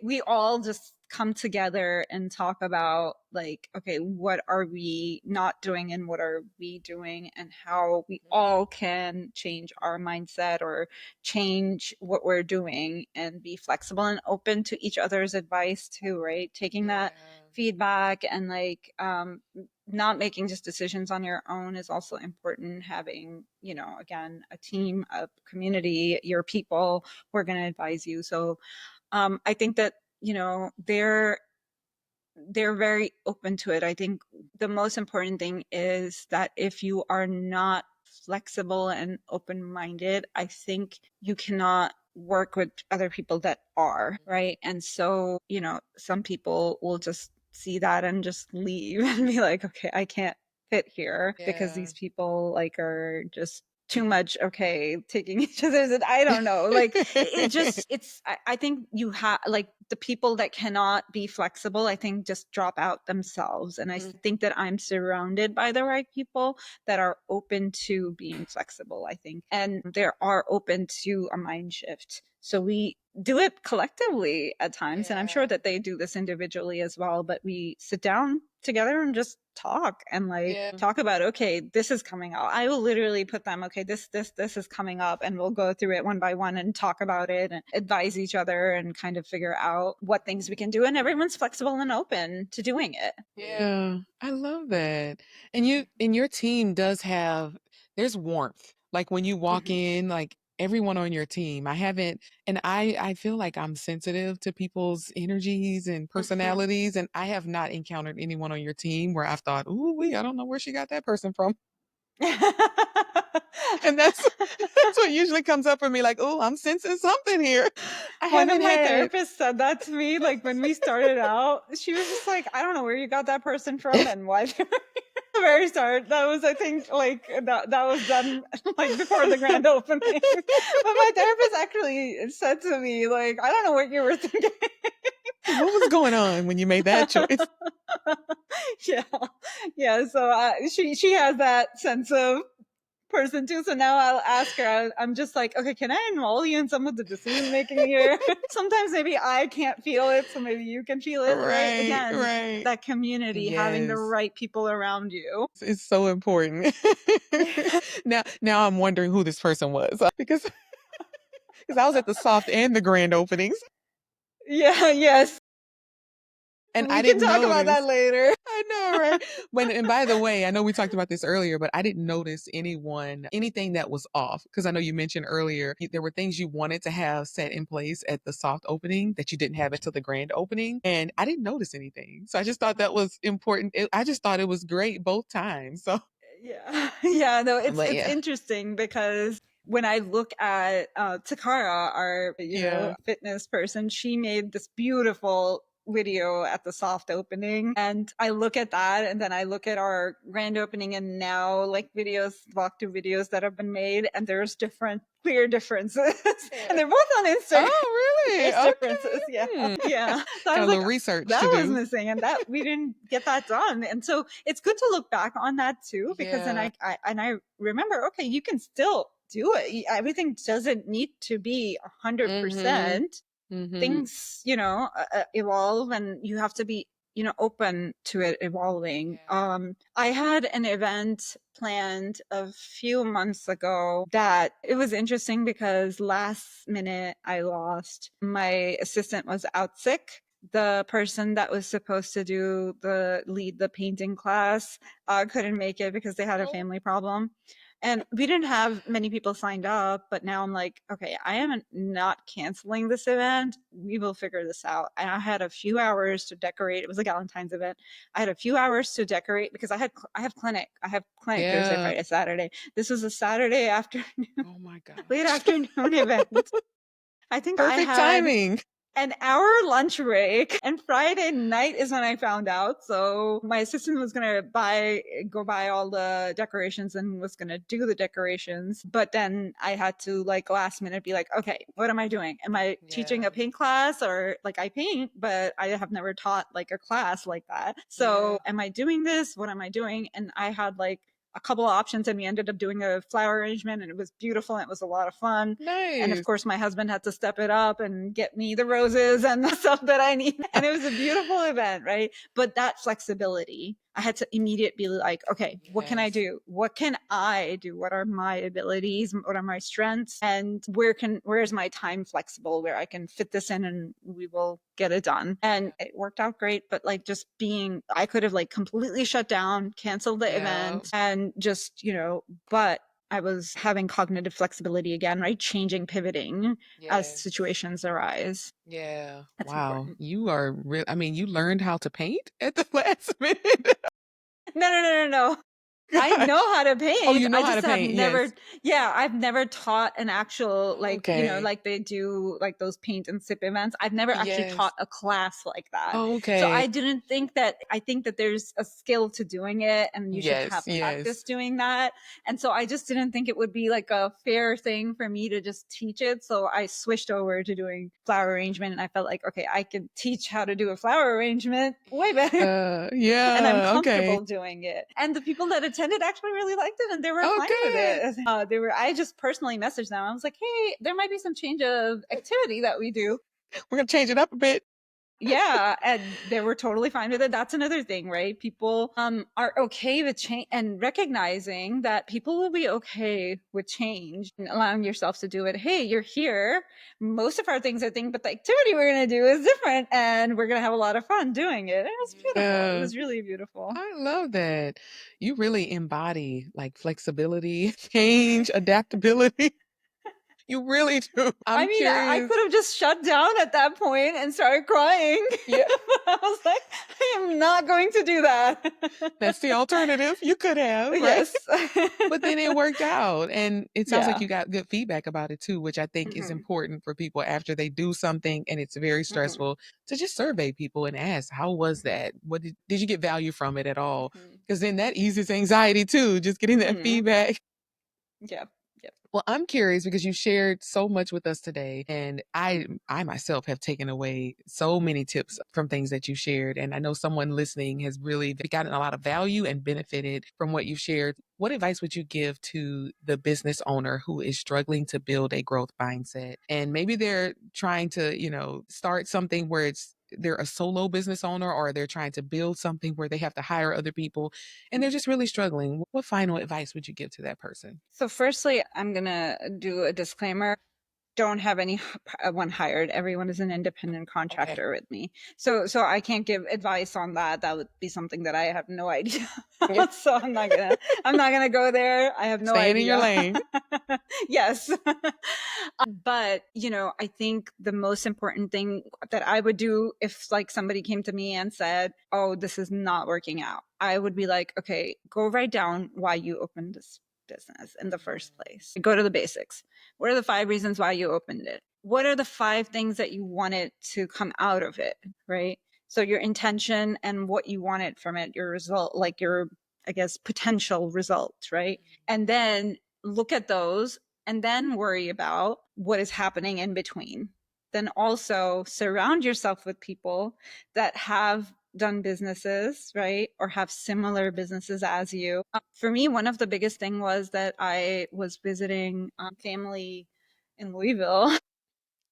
we all just come together and talk about like, okay, what are we not doing and what are we doing, and how we all can change our mindset or change what we're doing and be flexible and open to each other's advice too, right? Taking that feedback and like not making just decisions on your own is also important. Having, you know, again, a team, a community, your people who are going to advise you. So I think that, you know, they're very open to it. I think the most important thing is that if you are not flexible and open-minded, I think you cannot work with other people that are, right? And so, you know, some people will just see that and just leave and be like, okay, I can't fit here because Yeah. these people like are just too much okay taking each other's, I don't know, like it just it's I think you have like the people that cannot be flexible, I think just drop out themselves. And I think that I'm surrounded by the right people that are open to being flexible, I think, and they are open to a mind shift. So we do it collectively at times, and I'm sure that they do this individually as well, but we sit down together and just talk and like talk about, okay, this is coming up. I will literally put them, okay, this is coming up, and we'll go through it one by one and talk about it and advise each other and kind of figure out what things we can do, and everyone's flexible and open to doing it. Yeah, I love that. And your team does have there's warmth. Like when you walk Mhm. in, like everyone on your team. I haven't and I feel like I'm sensitive to people's energies and personalities, and I have not encountered anyone on your team where I've thought, "Ooh, I don't know where she got that person from." And that's what usually comes up for me like, "Oh, I'm sensing something here." I One of haven't my had therapists said that to me, like when we started out, she was just like, I don't know where you got that person from and why they were here at the very start. That was, I think, like that was done like before the grand opening. But my therapist actually said to me, like, I don't know what you were thinking. what was going on when you made that choice? Yeah, yeah. So she has that sense of person too. So now I'll ask her. I'm just like, okay, can I involve you in some of the decision making here? Sometimes maybe I can't feel it, so maybe you can feel it, right? Right, Again, right. that community, having the Yes. right people around you. It's so important. Now I'm wondering who this person was because I was at the soft and the grand openings Yeah, yes. and I We can didn't talk about that notice. later. I know, right? And by the way, I know we talked about this earlier, but I didn't notice anything that was off because I know you mentioned earlier there were things you wanted to have set in place at the soft opening that you didn't have until the grand opening, and I didn't notice anything. So I just thought that was important. I just thought it was great both times. So, Yeah. Yeah, no, but it's yeah, interesting because when I look at Takara, our, you know, yeah. fitness person, she made this beautiful video at the soft opening, and I look at that and then I look at our grand opening and now like videos, walkthrough videos that have been made, and there's different clear differences. And they're both on Instagram. Oh, really? There's differences, yeah. Okay. Yeah. So I Got a was like, little research that to was do. missing, and that we didn't get that done. And so it's good to look back on that too, because then Yeah. I remember, okay, you can still do it. Everything doesn't need to be Mhm. 100%. Mhm. Things, you know, evolve, and you have to be, you know, open to it evolving. Yeah. I had an event planned a few months ago that it was interesting because last minute I lost my assistant, was out sick. The person that was supposed to lead the painting class couldn't make it because they had a Oh. family problem. And we didn't have many people signed up, but now I'm like, okay, I am not canceling this event. We will figure this out. And I had a few hours to decorate. It was a Valentine's event. I had a few hours to decorate because I have clinic. I have clinic Thursday, Yeah. Friday, Saturday. This was a Saturday afternoon, Oh my late gosh. afternoon event. I think I Perfect had timing. an hour lunch break, and Friday night is when I found out. So my assistant was gonna go buy all the decorations and was gonna do the decorations, but then I had to like last minute be like, okay, what am I doing? Am I teaching Yeah. a paint class? Or like, I paint, but I have never taught like a class like that, Yeah. so am I doing this? What am I doing? And I had like a couple of options, and we ended up doing a flower arrangement, and it was beautiful and it was a lot of fun. And of Nice. course, my husband had to step it up and get me the roses and the stuff that I need. And it was a beautiful event, right? But that flexibility, I had to immediately be like, okay, what can I Yes. do? What can I do? What are my abilities? What are my strengths? And where is my time flexible where I can fit this in and we will get it done? And it worked out great. But like just being, I could have like completely shut down, canceled the Yeah. event and just, but I was having cognitive flexibility again, right? Changing, pivoting as Yes. situations arise. Yeah. That's Wow. important. You are real. I mean, you learned how to paint at the last minute. No, no, no, no, no. I know Gosh. how to Oh, paint. you I know how just to have paint. Yes. never, yeah, I've never taught an actual, like, Okay. like they do like those paint and sip events. I've never actually Yes. taught a class like that. So Okay. I didn't think that, I think that there's a skill to doing it and you should Yes. have Yes. practice doing that. And so I just didn't think it would be like a fair thing for me to just teach it. So I switched over to doing flower arrangement and I felt like, okay, I could teach how to do a flower arrangement way better. And I'm Yeah. Okay. comfortable doing it. And the people that attended actually really liked it and they were Oh, fine with good. it. I just personally messaged them. I was like, hey, there might be some change of activity that we do. We're gonna change it up a bit. Yeah, and they were totally fine with it. That's another thing, right? People are okay with change and recognizing that people will be okay with change and allowing yourself to do it. Hey, you're here. Most of our things are things, but the activity we're gonna do is different and we're gonna have a lot of fun doing it. It was beautiful. It Yeah. was really beautiful. I love that. You really embody like flexibility, change, adaptability. You really do. I I'm mean, I curious. could have just shut down at that point and started crying. Yeah, But I was like, I am not going to do that. that's the alternative. You could have, right? Yes. But then it worked out. And it sounds like Yeah. you got good feedback about it too, which I think is Hmm. important for people after they do something and it's very Hmm. stressful to just survey people and ask, how was Hmm. that? What did you get value from it at all? Hmm. Because then that eases anxiety too, just getting that Hmm. feedback. Yep. Yep. Well, I'm curious because you shared so much with us today, and I myself have taken away so many tips from things that you shared, and I know someone listening has really gotten a lot of value and benefited from what you shared. What advice would you give to the business owner who is struggling to build a growth mindset, and maybe they're trying to, start something where they're a solo business owner or they're trying to build something where they have to hire other people and they're just really struggling. What final advice would you give to that person? So, firstly, I'm going to do a disclaimer. Don't have anyone hired. Everyone is an independent Okay. contractor with me. So I can't give advice on that. That would be something that I have no idea. Yeah. So I'm not gonna go there. I have no Staying in your idea. lane. Yes. But I think the most important thing that I would do if like somebody came to me and said, oh, this is not working out, I would be like, okay, go write down why you opened this business in the first place. Go to the basics. What are the 5 reasons why you opened it? What are the 5 things that you wanted to come out of it, right? So your intention and what you wanted from it, your result, like your, I guess, potential result, right? And then look at those and then worry about what is happening in between. Then also surround yourself with people that have done businesses, right? Or have similar businesses as you. For me, one of the biggest thing was that I was visiting family in Louisville.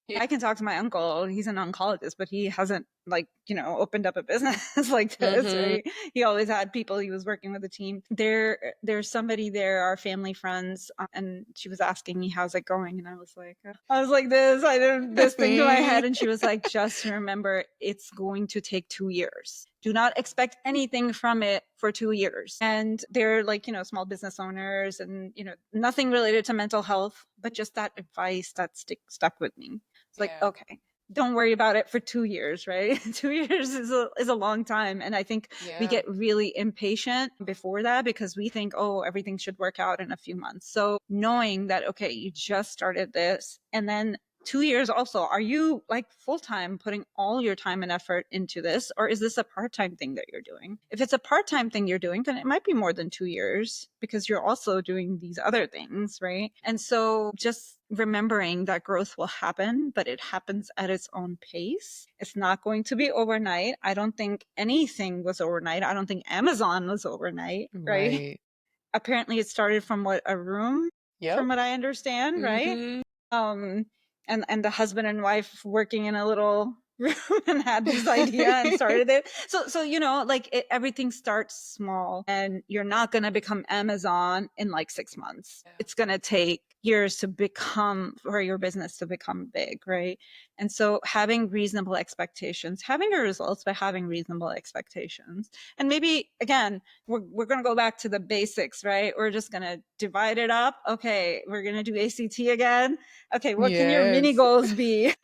Yeah. I can talk to my uncle. He's an oncologist, but he hasn't like, opened up a business like this, Mhm. right? He always had people, he was working with a team. There's somebody there, our family friends, and she was asking me how's it going and I was like this, I did this thing to my head and she was like, just remember it's going to take 2 years. Do not expect anything from it for 2 years. And they're like, small business owners and, nothing related to mental health, but just that advice that stuck with me. It's like, Yeah. okay, don't worry about it for 2 years, right? 2 years is a long time. And I think we Yeah. get really impatient before that because we think, oh, everything should work out in a few months. So knowing that, okay, you just started this and then 2 years also, are you like full time putting all your time and effort into this? Or is this a part time thing that you're doing? If it's a part time thing you're doing, then it might be more than 2 years because you're also doing these other things, right? And so just remembering that growth will happen, but it happens at its own pace. It's not going to be overnight. I don't think anything was overnight. I don't think Amazon was overnight, right? Right. apparently it started from a room, Yep. from what I understand, right? Mm-hmm. um and the husband and wife working in a little room and had this idea and started it. So like everything starts small, and you're not going to become Amazon in like 6 months. It's going to take years to become, for your business to become big, right? And so having reasonable expectations, having your results, by having reasonable expectations. And maybe again, we're going to go back to the basics, right? We're just going to divide it up. Okay, we're going to do ACT again. Okay, what can your mini Yes. goals be?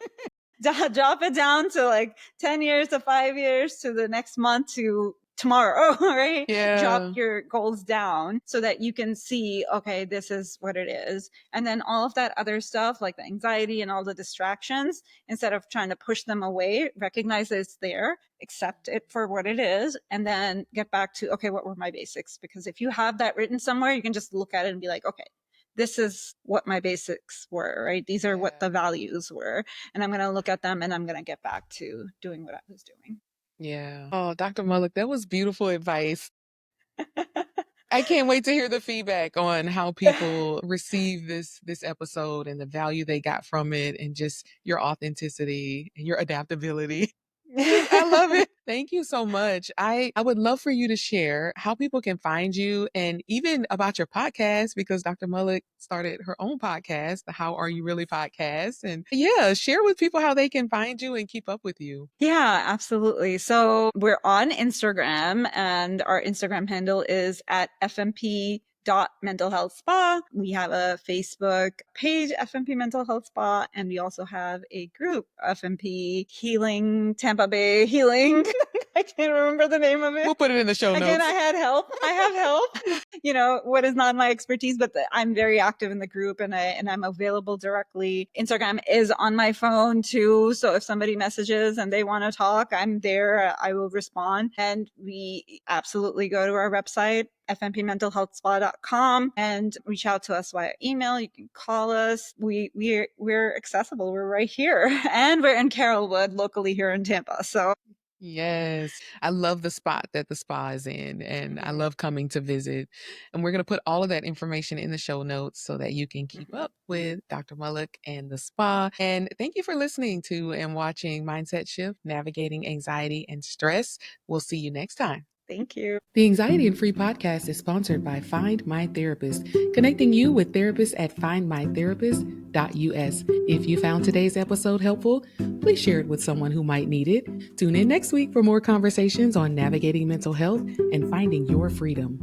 Drop it down to like 10 years to 5 years to the next month to tomorrow, right? Drop Yeah. your goals down so that you can see, okay, this is what it is. And then all of that other stuff, like the anxiety and all the distractions, instead of trying to push them away, recognize that it's there, accept it for what it is, and then get back to, okay, what were my basics? Because if you have that written somewhere, you can just look at it and be like, okay, this is what my basics were, right? These are what the values were. And I'm going to look at them and I'm going to get back to doing what I was doing. Yeah. Oh, Dr. Mullick, that was beautiful advice. I can't wait to hear the feedback on how people receive this episode and the value they got from it, and just your authenticity and your adaptability. I love it. Thank you so much. I would love for you to share how people can find you, and even about your podcast, because Dr. Mullick started her own podcast, the How Are You Really podcast. And yeah, share with people how they can find you and keep up with you. Yeah, absolutely. So we're on Instagram, and our Instagram handle is at FMP mental health spa. We have a Facebook page, FMP mental health spa, and we also have a group, FMP healing, Tampa Bay healing. I can't remember the name of it. We'll put it in the show Again, notes. I had help. I have help. What is not my expertise, but I'm very active in the group, and I'm available directly. Instagram is on my phone too. So if somebody messages and they want to talk, I'm there. I will respond. And we absolutely go to our website, fmpmentalhealthspa.com, and reach out to us via email. You can call us. We're accessible. We're right here. And we're in Carrollwood, locally here in Tampa. So Yes. I love the spot that the spa is in, and I love coming to visit. And we're going to put all of that information in the show notes so that you can keep up with Dr. Mullick and the spa. And thank you for listening to and watching Mindset Shift, Navigating Anxiety and Stress. We'll see you next time. thank you. The Anxiety and Free podcast is sponsored by Find My Therapist, connecting you with therapists at findmytherapist.us. If you found today's episode helpful, please share it with someone who might need it. Tune in next week for more conversations on navigating mental health and finding your freedom.